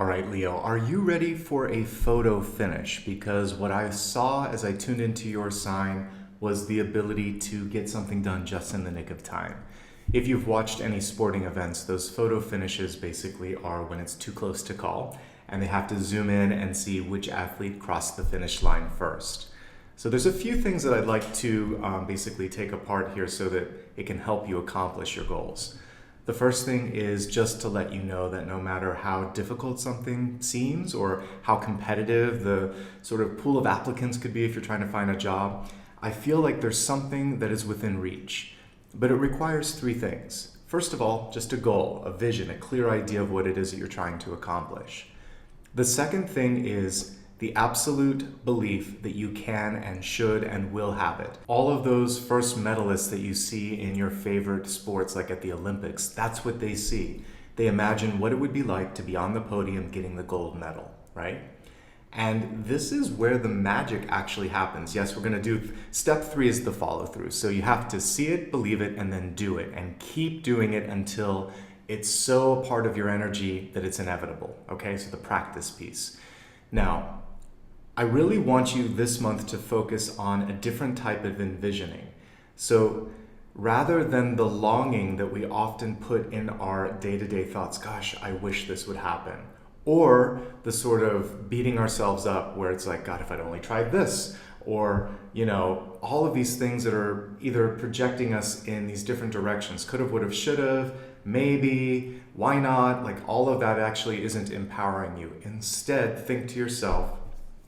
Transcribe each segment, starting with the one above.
All right, Leo, are you ready for a photo finish? Because what I saw as I tuned into your sign was the ability to get something done just in the nick of time. If you've watched any sporting events, those photo finishes basically are when it's too close to call and they have to zoom in and see which athlete crossed the finish line first. So there's a few things that I'd like to basically take apart here so that it can help you accomplish your goals. The first thing is just to let you know that no matter how difficult something seems or how competitive the sort of pool of applicants could be if you're trying to find a job, I feel like there's something that is within reach. But it requires three things. First of all, just a goal, a vision, a clear idea of what it is that you're trying to accomplish. The second thing is the absolute belief that you can and should and will have it. All of those first medalists that you see in your favorite sports, like at the Olympics, that's what they see. They imagine what it would be like to be on the podium getting the gold medal, right? And this is where the magic actually happens. Yes, we're gonna do, step 3 is the follow through. So you have to see it, believe it, and then do it, and keep doing it until it's so a part of your energy that it's inevitable, okay? So the practice piece. Now, I really want you this month to focus on a different type of envisioning. So rather than the longing that we often put in our day-to-day thoughts, gosh, I wish this would happen, or the sort of beating ourselves up where it's like, God, if I'd only tried this, or, you know, all of these things that are either projecting us in these different directions, could have, would have, should have, maybe, why not, like all of that actually isn't empowering you. Instead, think to yourself,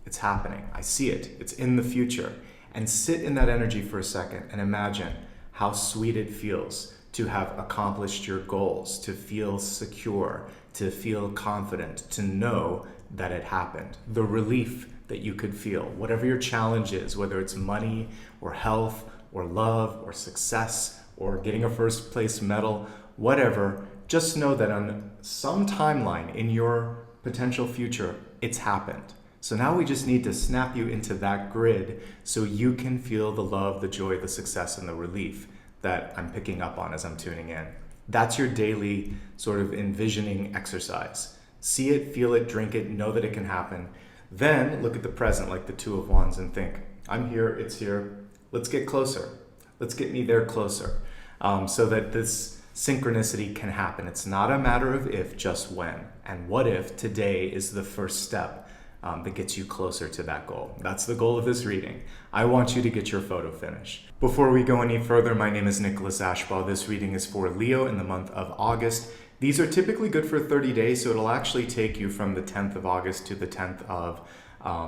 it's happening. I see it. It's in the future. And sit in that energy for a second and imagine how sweet it feels to have accomplished your goals, to feel secure, to feel confident, to know that it happened. The relief that you could feel, whatever your challenge is, whether it's money or health or love or success or getting a first place medal, whatever, just know that on some timeline in your potential future, it's happened. So now we just need to snap you into that grid so you can feel the love, the joy, the success, and the relief that I'm picking up on as I'm tuning in. That's your daily sort of envisioning exercise. See it, feel it, drink it, know that it can happen. Then look at the present like the Two of Wands and think, I'm here, it's here, let's get closer. Let's get me there closer so that this synchronicity can happen. It's not a matter of if, just when. And what if today is the first step that gets you closer to that goal. That's the goal of this reading. I want you to get your photo finish. Before we go any further, my name is Nicholas Ashbaugh. This reading is for Leo in the month of August. These are typically good for 30 days, so it'll actually take you from the 10th of August to the 10th of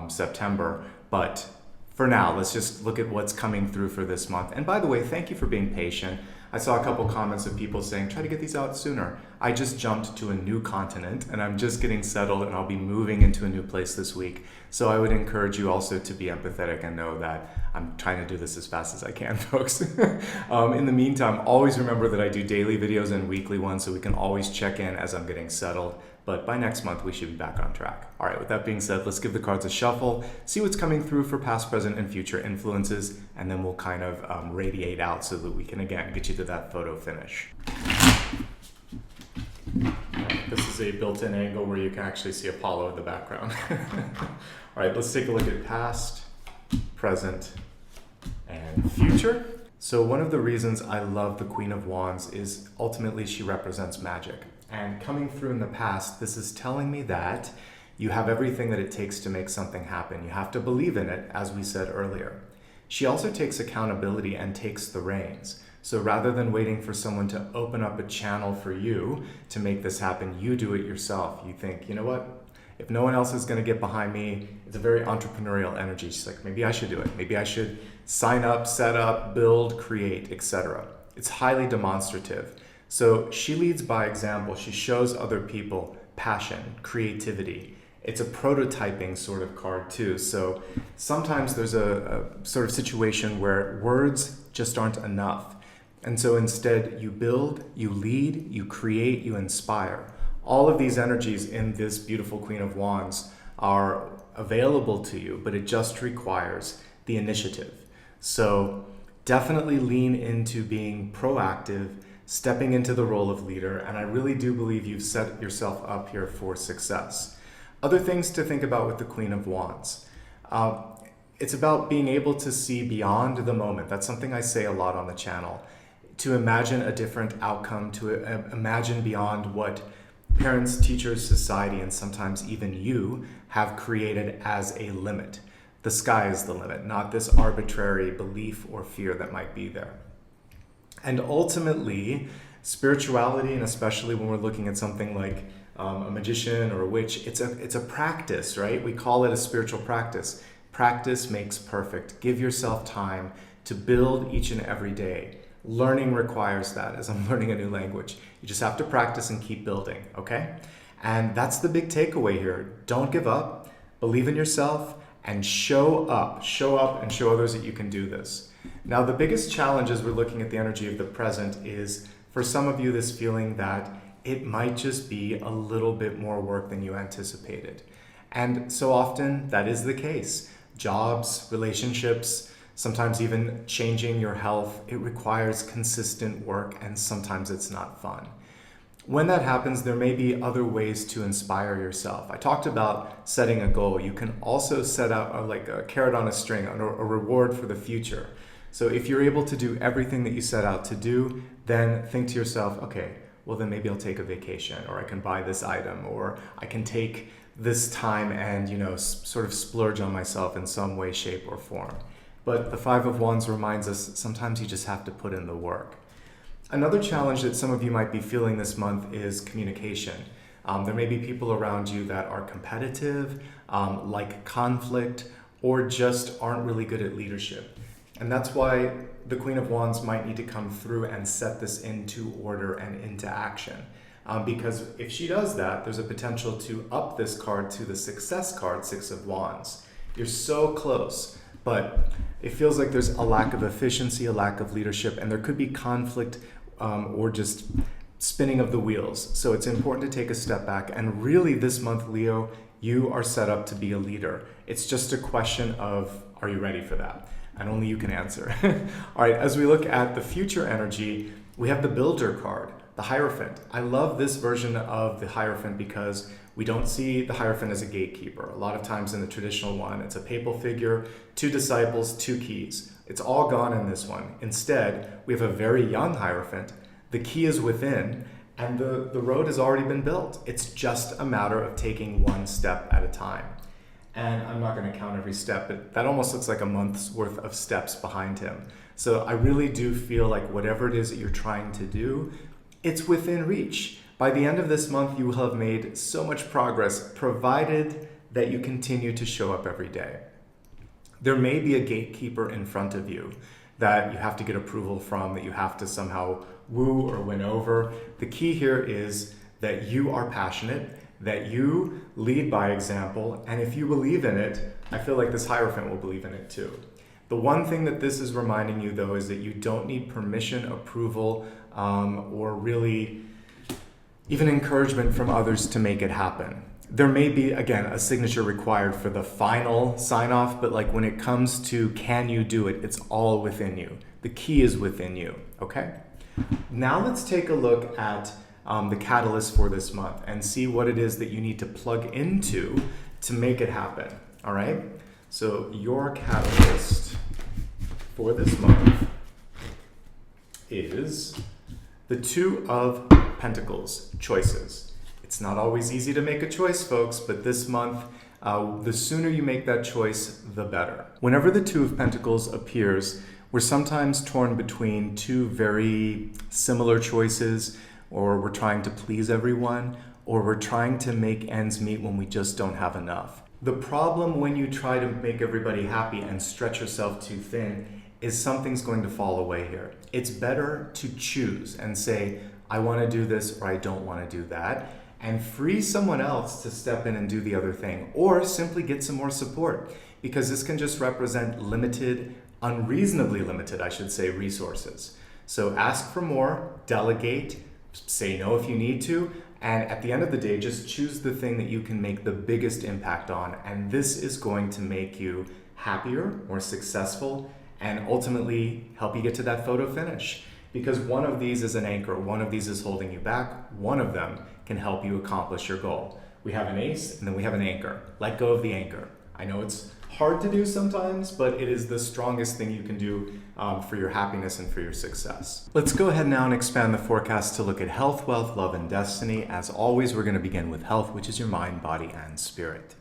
September. But for now, let's just look at what's coming through for this month. And by the way, thank you for being patient. I saw a couple comments of people saying, try to get these out sooner. I just jumped to a new continent and I'm just getting settled and I'll be moving into a new place this week. So I would encourage you also to be empathetic and know that I'm trying to do this as fast as I can, folks. In the meantime, always remember that I do daily videos and weekly ones so we can always check in as I'm getting settled. But by next month, we should be back on track. All right, with that being said, let's give the cards a shuffle, see what's coming through for past, present, and future influences, and then we'll kind of radiate out so that we can, again, get you to that photo finish. This is a built-in angle where you can actually see Apollo in the background. All right, let's take a look at past, present, and future. So one of the reasons I love the Queen of Wands is ultimately she represents magic. And coming through in the past, this is telling me that you have everything that it takes to make something happen. You have to believe in it, as we said earlier. She also takes accountability and takes the reins. So rather than waiting for someone to open up a channel for you to make this happen, you do it yourself. You think, you know what? If no one else is going to get behind me, it's a very entrepreneurial energy. She's like, maybe I should do it. Maybe I should sign up, set up, build, create, etc. It's highly demonstrative. So she leads by example. She shows other people passion, creativity. It's a prototyping sort of card too. So sometimes there's a sort of situation where words just aren't enough. And so instead you build, you lead, you create, you inspire. All of these energies in this beautiful Queen of Wands are available to you, but it just requires the initiative. So definitely lean into being proactive, stepping into the role of leader, and I really do believe you've set yourself up here for success. Other things to think about with the Queen of Wands. It's about being able to see beyond the moment. That's something I say a lot on the channel. To imagine a different outcome, to imagine beyond what parents, teachers, society, and sometimes even you have created as a limit. The sky is the limit, not this arbitrary belief or fear that might be there. And ultimately, spirituality, and especially when we're looking at something like a magician or a witch, it's a practice, right? We call it a spiritual practice. Practice makes perfect. Give yourself time to build each and every day. Learning requires that, as I'm learning a new language. You just have to practice and keep building, okay? And that's the big takeaway here. Don't give up, believe in yourself, and show up. Show up and show others that you can do this. Now, the biggest challenge as we're looking at the energy of the present is, for some of you, this feeling that it might just be a little bit more work than you anticipated. And so often that is the case. Jobs, relationships, sometimes even changing your health, it requires consistent work, and sometimes it's not fun. When that happens, there may be other ways to inspire yourself. I talked about setting a goal. You can also set out like a carrot on a string, a reward for the future. So if you're able to do everything that you set out to do, then think to yourself, okay, well then maybe I'll take a vacation, or I can buy this item, or I can take this time and, sort of splurge on myself in some way, shape, or form. But the Five of Wands reminds us sometimes you just have to put in the work. Another challenge that some of you might be feeling this month is communication. There may be people around you that are competitive, like conflict, or just aren't really good at leadership. And that's why the Queen of Wands might need to come through and set this into order and into action. Because if she does that, there's a potential to up this card to the Success card, Six of Wands. You're so close, but it feels like there's a lack of efficiency, a lack of leadership, and there could be conflict or just spinning of the wheels. So it's important to take a step back. And really this month, Leo, you are set up to be a leader. It's just a question of, are you ready for that? And only you can answer. All right, as we look at the future energy, we have the Builder card, the Hierophant. I love this version of the Hierophant because we don't see the Hierophant as a gatekeeper. A lot of times in the traditional one, it's a papal figure, 2 disciples, 2 keys. It's all gone in this one. Instead, we have a very young Hierophant. The key is within, and the road has already been built. It's just a matter of taking one step at a time. And I'm not going to count every step, but that almost looks like a month's worth of steps behind him. So I really do feel like whatever it is that you're trying to do, it's within reach. By the end of this month, you will have made so much progress, provided that you continue to show up every day. There may be a gatekeeper in front of you that you have to get approval from, that you have to somehow woo or win over. The key here is that you are passionate, that you lead by example, and if you believe in it, I feel like this Hierophant will believe in it too. The one thing that this is reminding you, though, is that you don't need permission, approval, or really even encouragement from others to make it happen. There may be, again, a signature required for the final sign-off, but like when it comes to can you do it, it's all within you. The key is within you, okay? Now let's take a look at the catalyst for this month and see what it is that you need to plug into to make it happen, all right? So your catalyst for this month is the Two of Pentacles, choices. It's not always easy to make a choice, folks, but this month, the sooner you make that choice, the better. Whenever the Two of Pentacles appears, we're sometimes torn between two very similar choices, or we're trying to please everyone, or we're trying to make ends meet when we just don't have enough. The problem when you try to make everybody happy and stretch yourself too thin is something's going to fall away here. It's better to choose and say, I want to do this or I don't want to do that, and free someone else to step in and do the other thing, or simply get some more support, because this can just represent limited, unreasonably limited, I should say, resources. So ask for more, delegate, say no if you need to, and at the end of the day, just choose the thing that you can make the biggest impact on, and this is going to make you happier, more successful, and ultimately help you get to that photo finish. because one of these is an anchor, one of these is holding you back, one of them can help you accomplish your goal. We have an ace and then we have an anchor. Let go of the anchor. I know it's hard to do sometimes, but it is the strongest thing you can do for your happiness and for your success. Let's go ahead now and expand the forecast to look at health, wealth, love, and destiny. As always, we're going to begin with health, which is your mind, body, and spirit.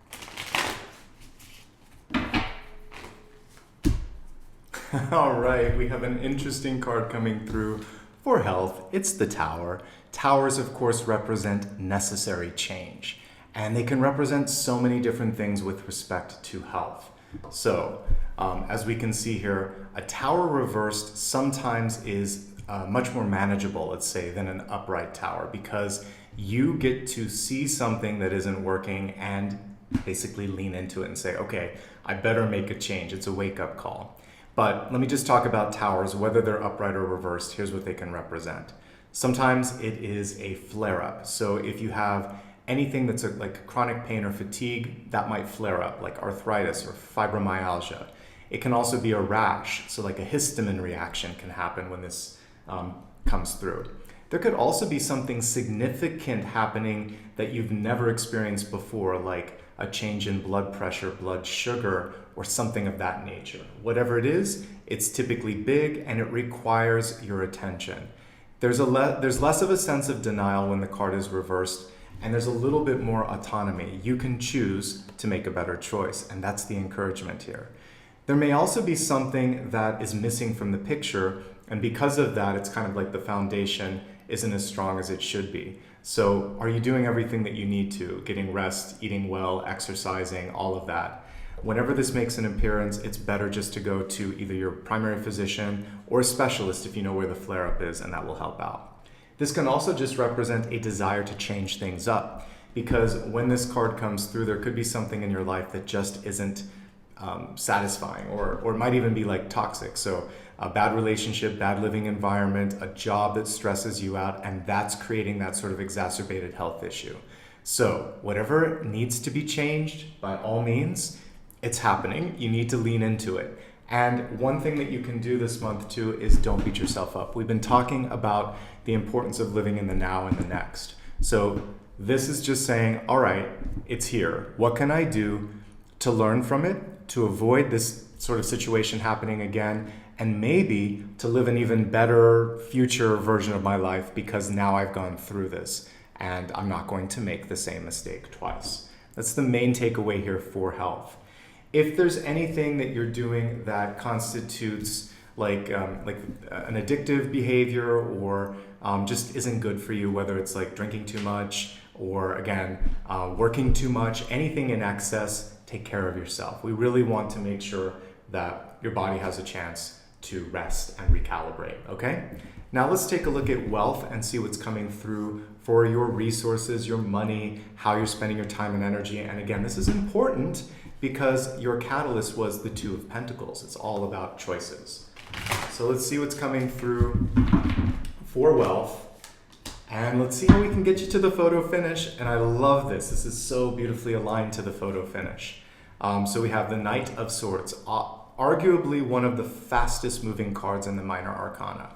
All right, we have an interesting card coming through for health. It's the Tower. Towers, of course, represent necessary change. And they can represent so many different things with respect to health. So, as we can see here, a tower reversed sometimes is much more manageable, let's say, than an upright tower, because you get to see something that isn't working and basically lean into it and say, okay, I better make a change. It's a wake-up call. But let me just talk about towers, whether they're upright or reversed. Here's what they can represent. Sometimes it is a flare-up. So if you have anything that's like chronic pain or fatigue, that might flare up, like arthritis or fibromyalgia. It can also be a rash, so like a histamine reaction can happen when this comes through. There could also be something significant happening that you've never experienced before, like a change in blood pressure, blood sugar, or something of that nature. Whatever it is, it's typically big and it requires your attention. There's less of a sense of denial when the card is reversed, and there's a little bit more autonomy. You can choose to make a better choice, and that's the encouragement here. There may also be something that is missing from the picture, and because of that, it's kind of like the foundation isn't as strong as it should be. So are you doing everything that you need to? Getting rest, eating well, exercising, all of that. Whenever this makes an appearance, it's better just to go to either your primary physician or a specialist if you know where the flare-up is, and that will help out. This can also just represent a desire to change things up, because when this card comes through, there could be something in your life that just isn't satisfying, or it might even be like toxic. So a bad relationship, bad living environment, a job that stresses you out, and that's creating that sort of exacerbated health issue. So whatever needs to be changed, by all means, it's happening. You need to lean into it. And one thing that you can do this month too is don't beat yourself up. We've been talking about the importance of living in the now and the next. So this is just saying, all right, it's here. What can I do to learn from it, to avoid this sort of situation happening again, and maybe to live an even better future version of my life, because now I've gone through this and I'm not going to make the same mistake twice. That's the main takeaway here for health. If there's anything that you're doing that constitutes like an addictive behavior, or just isn't good for you, whether it's like drinking too much or again, working too much, anything in excess, take care of yourself. We really want to make sure that your body has a chance to rest and recalibrate, okay? Now let's take a look at wealth and see what's coming through for your resources, your money, how you're spending your time and energy. And again, this is important because your catalyst was the Two of Pentacles. It's all about choices. So let's see what's coming through for wealth. And let's see how we can get you to the photo finish. And I love this. This is so beautifully aligned to the photo finish. So we have the Knight of Swords, arguably one of the fastest moving cards in the Minor Arcana.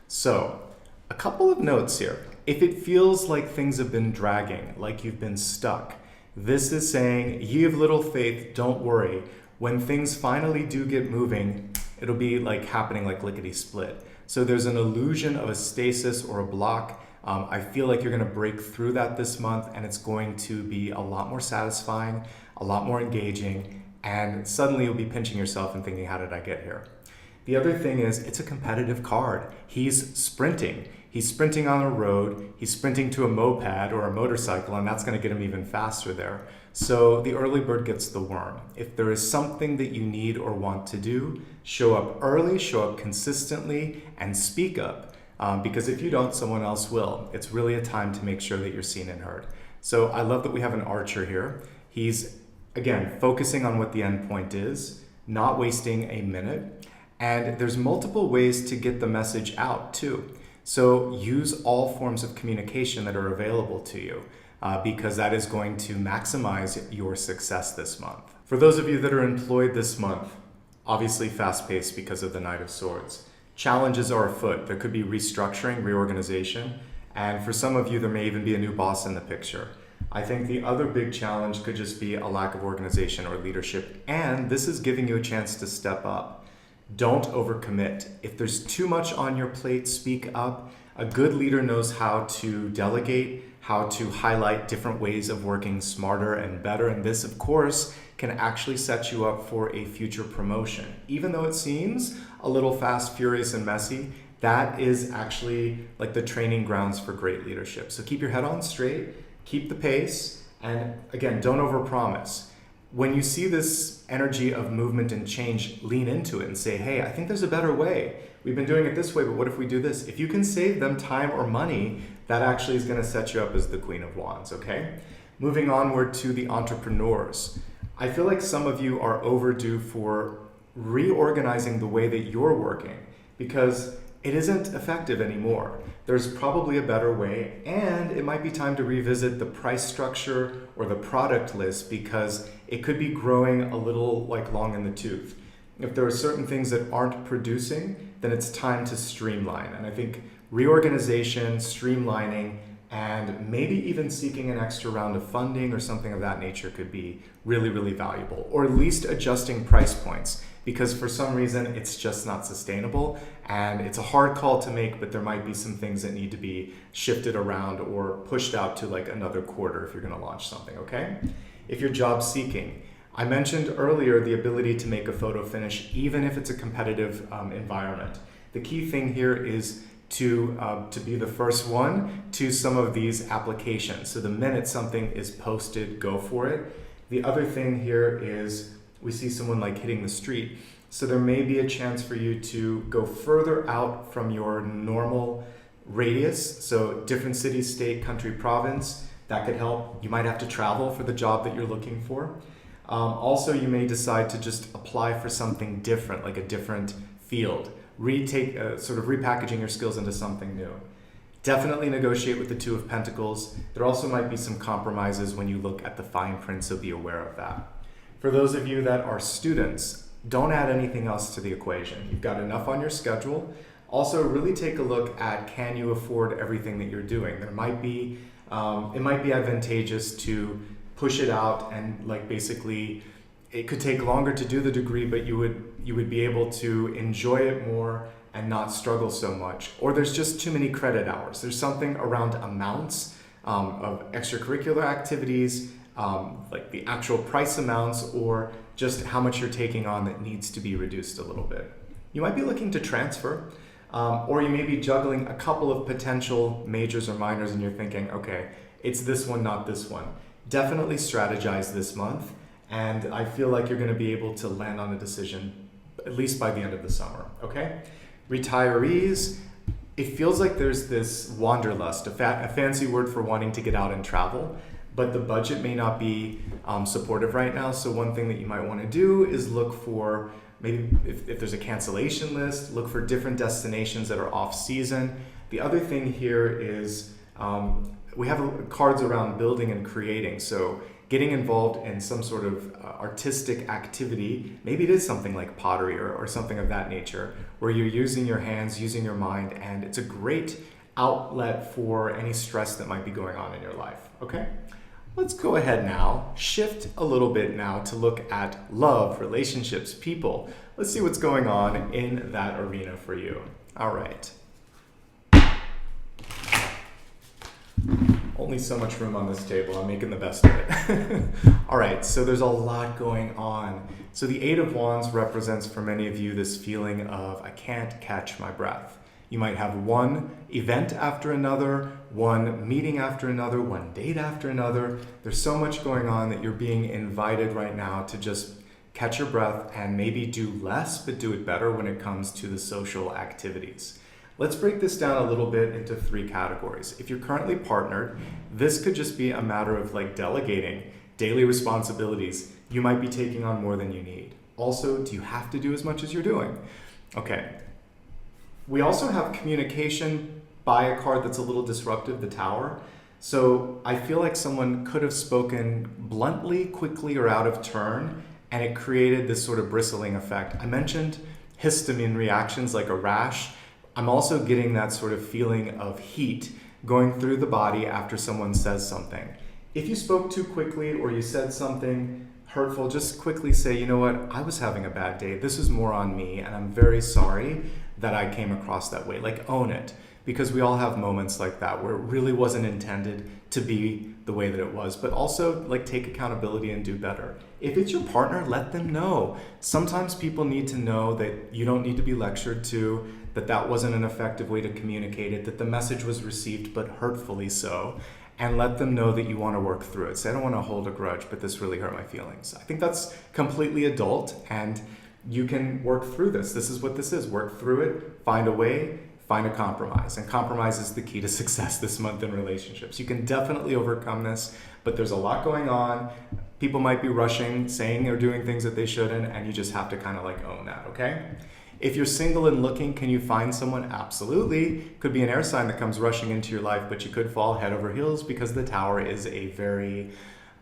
So a couple of notes here. If it feels like things have been dragging, like you've been stuck, this is saying, ye of little faith, don't worry. When things finally do get moving, it'll be like happening like lickety-split. So there's an illusion of a stasis or a block. I feel like you're going to break through that this month, and it's going to be a lot more satisfying, a lot more engaging, and suddenly you'll be pinching yourself and thinking, how did I get here? The other thing is, it's a competitive card. He's sprinting. He's sprinting on a road, he's sprinting to a moped or a motorcycle, and that's going to get him even faster there. So the early bird gets the worm. If there is something that you need or want to do, show up early, show up consistently, and speak up. Because if you don't, someone else will. It's really a time to make sure that you're seen and heard. So I love that we have an archer here. He's, again, focusing on what the end point is, not wasting a minute. And there's multiple ways to get the message out too. So use all forms of communication that are available to you, because that is going to maximize your success this month. For those of you that are employed this month, obviously fast-paced because of the Knight of Swords. Challenges are afoot. There could be restructuring, reorganization, and for some of you, there may even be a new boss in the picture. I think the other big challenge could just be a lack of organization or leadership, and this is giving you a chance to step up. Don't overcommit. If there's too much on your plate, speak up. A good leader knows how to delegate, how to highlight different ways of working smarter and better, and this, of course, can actually set you up for a future promotion. Even though it seems a little fast, furious, and messy, that is actually like the training grounds for great leadership. So keep your head on straight, keep the pace, and again, don't overpromise. When you see this energy of movement and change, lean into it and say, hey, I think there's a better way. We've been doing it this way, but what if we do this? If you can save them time or money, that actually is going to set you up as the Queen of Wands, okay? Moving onward to the entrepreneurs. I feel like some of you are overdue for reorganizing the way that you're working because it isn't effective anymore. There's probably a better way, and it might be time to revisit the price structure or the product list because it could be growing a little like long in the tooth. If there are certain things that aren't producing, then it's time to streamline. And I think reorganization, streamlining, and maybe even seeking an extra round of funding or something of that nature could be really, really valuable, or at least adjusting price points because for some reason it's just not sustainable and it's a hard call to make, but there might be some things that need to be shifted around or pushed out to like another quarter if you're going to launch something, okay? If you're job seeking, I mentioned earlier the ability to make a photo finish even if it's a competitive environment. The key thing here is to be the first one to some of these applications. So the minute something is posted, go for it. The other thing here is we see someone like hitting the street. So there may be a chance for you to go further out from your normal radius. So different city, state, country, province, that could help. You might have to travel for the job that you're looking for. Also, you may decide to just apply for something different, like a different field. Sort of repackaging your skills into something new. Definitely negotiate with the Two of Pentacles. There also might be some compromises when you look at the fine print, so be aware of that. For those of you that are students, don't add anything else to the equation. You've got enough on your schedule. Also, really take a look at can you afford everything that you're doing. It might be advantageous to push it out and like basically it could take longer to do the degree, but you would be able to enjoy it more and not struggle so much. Or there's just too many credit hours. There's something around amounts of extracurricular activities, like the actual price amounts or just how much you're taking on that needs to be reduced a little bit. You might be looking to transfer, or you may be juggling a couple of potential majors or minors and you're thinking, okay, it's this one, not this one. Definitely strategize this month. And I feel like you're going to be able to land on a decision at least by the end of the summer, okay? Retirees, it feels like there's this wanderlust, a fancy word for wanting to get out and travel, but the budget may not be supportive right now. So one thing that you might want to do is look for, maybe if there's a cancellation list, look for different destinations that are off season. The other thing here is we have cards around building and creating. So getting involved in some sort of artistic activity, maybe it is something like pottery or something of that nature, where you're using your hands, using your mind, and it's a great outlet for any stress that might be going on in your life, okay? Let's go ahead now, shift a little bit now to look at love, relationships, people. Let's see what's going on in that arena for you. All right. Only so much room on this table. I'm making the best of it. All right, so there's a lot going on. So the Eight of Wands represents for many of you this feeling of I can't catch my breath. You might have one event after another, one meeting after another, one date after another. There's so much going on that you're being invited right now to just catch your breath and maybe do less, but do it better when it comes to the social activities. Let's break this down a little bit into three categories. If you're currently partnered, this could just be a matter of like delegating daily responsibilities. You might be taking on more than you need. Also, do you have to do as much as you're doing? Okay. We also have communication by a card that's a little disruptive, the Tower. So I feel like someone could have spoken bluntly, quickly, or out of turn, and it created this sort of bristling effect. I mentioned histamine reactions like a rash. I'm also getting that sort of feeling of heat going through the body after someone says something. If you spoke too quickly or you said something hurtful, just quickly say, you know what, I was having a bad day. This is more on me, and I'm very sorry that I came across that way. Like, own it, because we all have moments like that where it really wasn't intended to be the way that it was, but also like take accountability and do better. If it's your partner, let them know. Sometimes people need to know that you don't need to be lectured to, that that wasn't an effective way to communicate it, that the message was received but hurtfully so, and let them know that you want to work through it. Say, I don't want to hold a grudge, but this really hurt my feelings. I think that's completely adult, and you can work through this. This is what this is. Work through it, find a way, find a compromise. And compromise is the key to success this month in relationships. You can definitely overcome this, but there's a lot going on. People might be rushing, saying or doing things that they shouldn't, and you just have to kind of like own that, okay? If you're single and looking, can you find someone? Absolutely. Could be an air sign that comes rushing into your life, but you could fall head over heels because the Tower is a very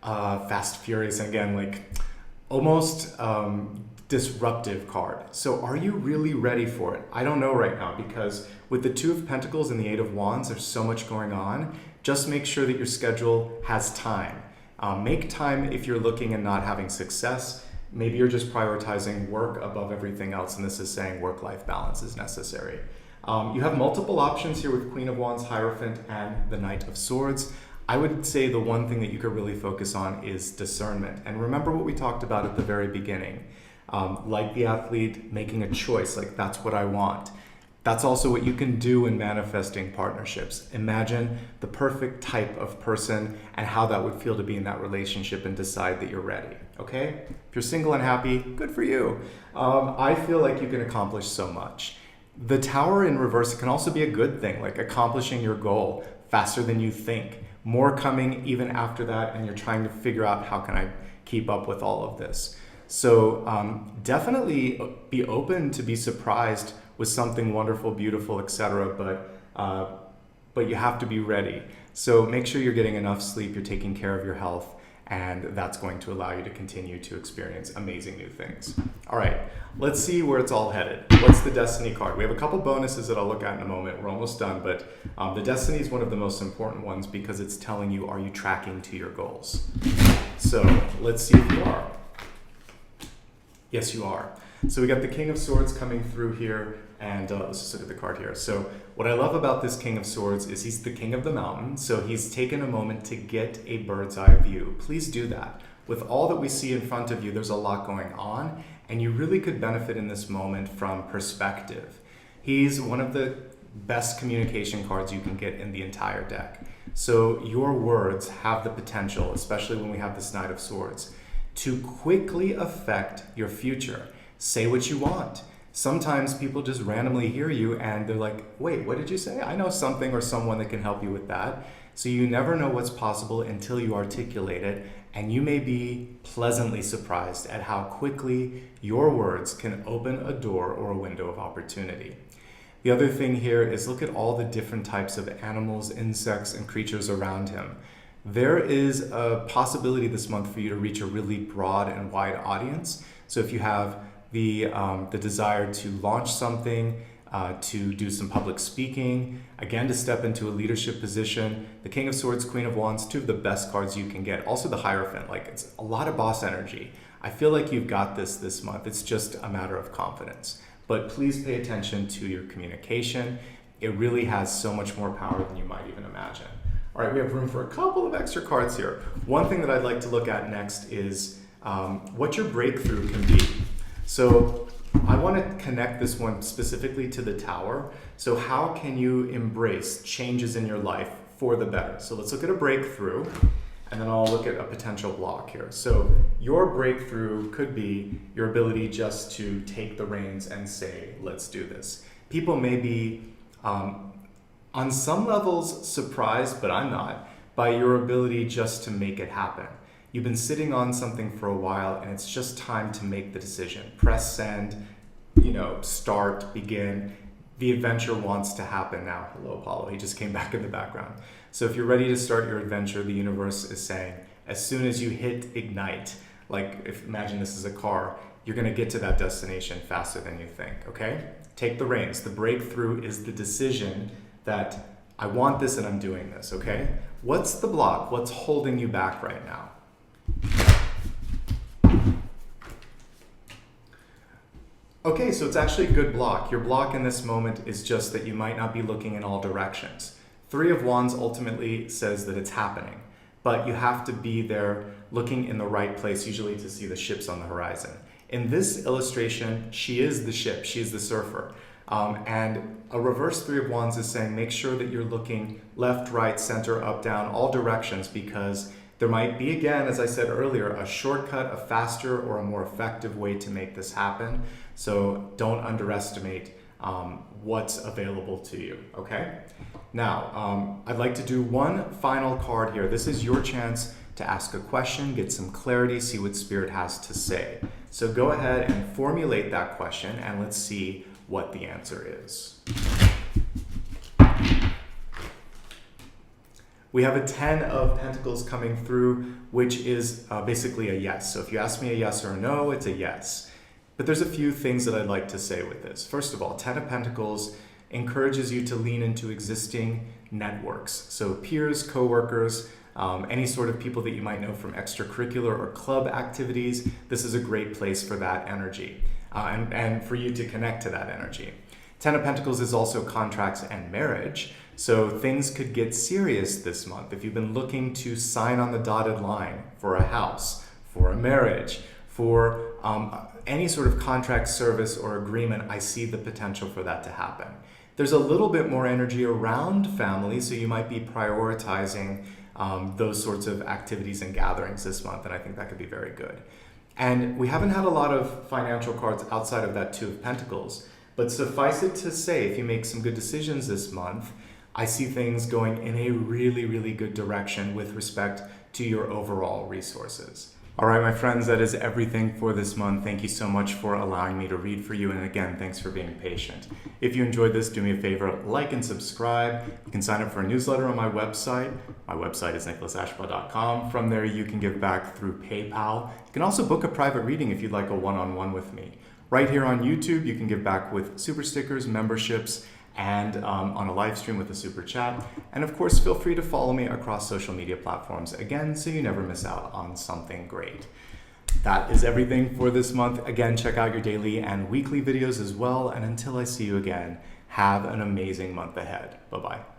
fast, furious, and again, like almost disruptive card. So are you really ready for it? I don't know right now, because with the Two of Pentacles and the Eight of Wands, there's so much going on. Just make sure that your schedule has time. Make time if you're looking and not having success. Maybe you're just prioritizing work above everything else, and this is saying work-life balance is necessary. You have multiple options here with Queen of Wands, Hierophant, and the Knight of Swords. I would say the one thing that you could really focus on is discernment. And remember what we talked about at the very beginning. Like the athlete making a choice, like that's what I want. That's also what you can do in manifesting partnerships. Imagine the perfect type of person and how that would feel to be in that relationship and decide that you're ready, okay? If you're single and happy, good for you. I feel like you can accomplish so much. The Tower in reverse can also be a good thing, like accomplishing your goal faster than you think. More coming even after that, and you're trying to figure out how can I keep up with all of this. So definitely be open to be surprised with something wonderful, beautiful, etc. But you have to be ready. So make sure you're getting enough sleep, you're taking care of your health, and that's going to allow you to continue to experience amazing new things. All right, let's see where it's all headed. What's the Destiny card? We have a couple bonuses that I'll look at in a moment. We're almost done, but the Destiny is one of the most important ones because it's telling you, are you tracking to your goals? So let's see if you are. Yes, you are. So we got the King of Swords coming through here, and let's just look at the card here. So what I love about this King of Swords is he's the king of the mountain, so he's taken a moment to get a bird's eye view. Please do that. With all that we see in front of you, there's a lot going on, and you really could benefit in this moment from perspective. He's one of the best communication cards you can get in the entire deck. So your words have the potential, especially when we have this Knight of Swords, to quickly affect your future. Say what you want. Sometimes people just randomly hear you and they're like, wait, what did you say? I know something or someone that can help you with that. So you never know what's possible until you articulate it, and you may be pleasantly surprised at how quickly your words can open a door or a window of opportunity. The other thing here is look at all the different types of animals, insects, and creatures around him. There is a possibility this month for you to reach a really broad and wide audience. So if you have the desire to launch something, to do some public speaking, again, to step into a leadership position, the King of Swords, Queen of Wands, two of the best cards you can get. Also the Hierophant, like it's a lot of boss energy. I feel like you've got this month. It's just a matter of confidence. But please pay attention to your communication. It really has so much more power than you might even imagine. All right, we have room for a couple of extra cards here. One thing that I'd like to look at next is what your breakthrough can be. So I want to connect this one specifically to the Tower. So how can you embrace changes in your life for the better? So let's look at a breakthrough, and then I'll look at a potential block here. So your breakthrough could be your ability just to take the reins and say, let's do this. People may be on some levels surprised, but I'm not, by your ability just to make it happen. You've been sitting on something for a while, and it's just time to make the decision. Press send, start, begin. The adventure wants to happen now. Hello, Apollo. He just came back in the background. So if you're ready to start your adventure, the universe is saying, as soon as you hit ignite, like if imagine this is a car, you're going to get to that destination faster than you think, okay? Take the reins. The breakthrough is the decision that I want this and I'm doing this, okay? What's the block? What's holding you back right now? Okay, so it's actually a good block. Your block in this moment is just that you might not be looking in all directions. Three of Wands ultimately says that it's happening, but you have to be there looking in the right place, usually to see the ships on the horizon. In this illustration, she is the ship, she is the surfer. And a reverse Three of Wands is saying make sure that you're looking left, right, center, up, down, all directions, because there might be, again, as I said earlier, a shortcut, a faster or a more effective way to make this happen. So don't underestimate what's available to you, okay? Now, I'd like to do one final card here. This is your chance to ask a question, get some clarity, see what Spirit has to say. So go ahead and formulate that question and let's see what the answer is. We have a 10 of Pentacles coming through, which is basically a yes. So if you ask me a yes or a no, it's a yes. But there's a few things that I'd like to say with this. First of all, 10 of Pentacles encourages you to lean into existing networks. So peers, coworkers, any sort of people that you might know from extracurricular or club activities. This is a great place for that energy and for you to connect to that energy. 10 of Pentacles is also contracts and marriage. So things could get serious this month. If you've been looking to sign on the dotted line for a house, for a marriage, for any sort of contract, service, or agreement, I see the potential for that to happen. There's a little bit more energy around family, so you might be prioritizing those sorts of activities and gatherings this month, and I think that could be very good. And we haven't had a lot of financial cards outside of that Two of Pentacles, but suffice it to say, if you make some good decisions this month, I see things going in a really, really good direction with respect to your overall resources. All right, my friends, that is everything for this month. Thank you so much for allowing me to read for you. And again, thanks for being patient. If you enjoyed this, do me a favor, like and subscribe. You can sign up for a newsletter on my website. My website is nicholasashbaugh.com. From there, you can give back through PayPal. You can also book a private reading if you'd like a one-on-one with me. Right here on YouTube, you can give back with super stickers, memberships, and on a live stream with a super chat. And of course, feel free to follow me across social media platforms again, so you never miss out on something great. That is everything for this month. Again, check out your daily and weekly videos as well. And until I see you again, have an amazing month ahead. Bye-bye.